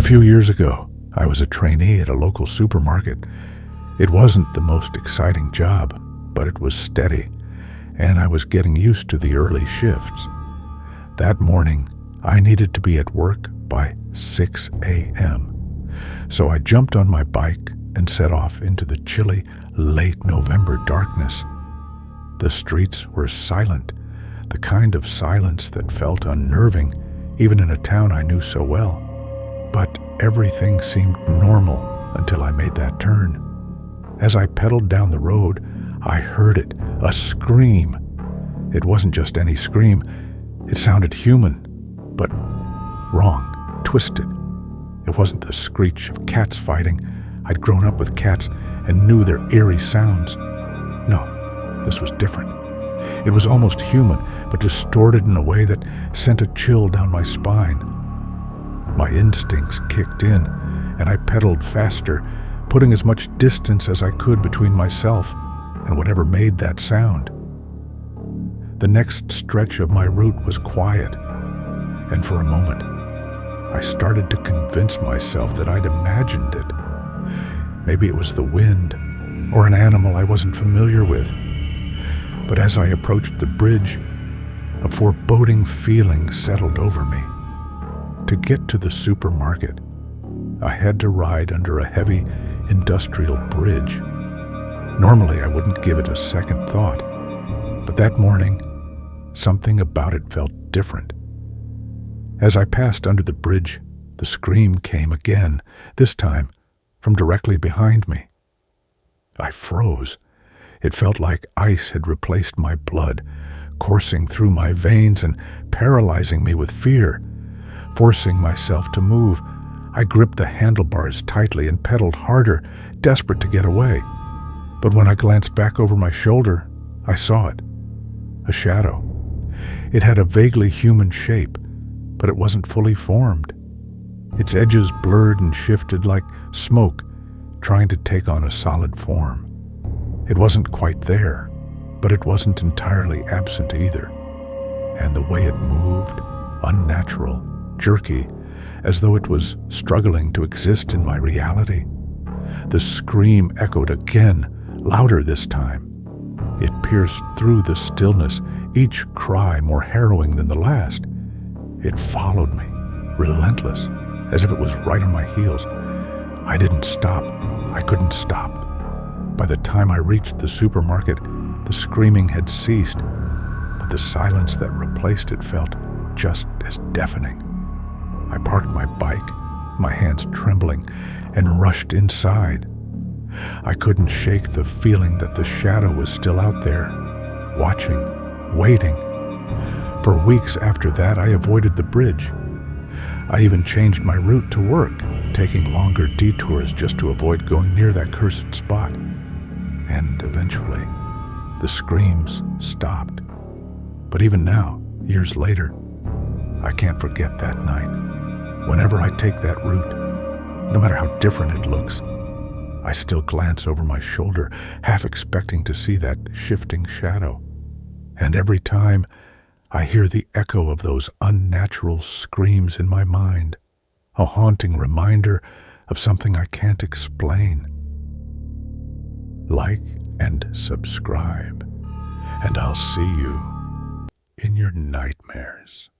few years ago, I was a trainee at a local supermarket. It wasn't the most exciting job, but it was steady, and I was getting used to the early shifts. That morning, I needed to be at work by 6 a.m. So I jumped on my bike and set off into the chilly, late November darkness. The streets were silent, the kind of silence that felt unnerving, even in a town I knew so well. But everything seemed normal until I made that turn. As I pedaled down the road, I heard it, a scream. It wasn't just any scream. It sounded human, but wrong, twisted. It wasn't the screech of cats fighting. I'd grown up with cats and knew their eerie sounds. No, this was different. It was almost human, but distorted in a way that sent a chill down my spine. My instincts kicked in, and I pedaled faster, putting as much distance as I could between myself and whatever made that sound. The next stretch of my route was quiet, and for a moment, I started to convince myself that I'd imagined it. Maybe it was the wind, or an animal I wasn't familiar with. But as I approached the bridge, a foreboding feeling settled over me. To get to the supermarket, I had to ride under a heavy industrial bridge. Normally, I wouldn't give it a second thought, but that morning, something about it felt different. As I passed under the bridge, the scream came again, this time from directly behind me. I froze. It felt like ice had replaced my blood, coursing through my veins and paralyzing me with fear. Forcing myself to move, I gripped the handlebars tightly and pedaled harder, desperate to get away. But when I glanced back over my shoulder, I saw it. A shadow. It had a vaguely human shape, but it wasn't fully formed. Its edges blurred and shifted like smoke, trying to take on a solid form. It wasn't quite there, but it wasn't entirely absent either. And the way it moved, unnatural, jerky, as though it was struggling to exist in my reality. The scream echoed again, louder this time. It pierced through the stillness, each cry more harrowing than the last. It followed me, relentless, as if it was right on my heels. I didn't stop. I couldn't stop. By the time I reached the supermarket, the screaming had ceased, but the silence that replaced it felt just as deafening. I parked my bike, my hands trembling, and rushed inside. I couldn't shake the feeling that the shadow was still out there, watching, waiting. For weeks after that, I avoided the bridge. I even changed my route to work, taking longer detours just to avoid going near that cursed spot. And eventually, the screams stopped. But even now, years later, I can't forget that night. Whenever I take that route, no matter how different it looks, I still glance over my shoulder, half expecting to see that shifting shadow. And every time, I hear the echo of those unnatural screams in my mind, a haunting reminder of something I can't explain. Like and subscribe, and I'll see you in your nightmares.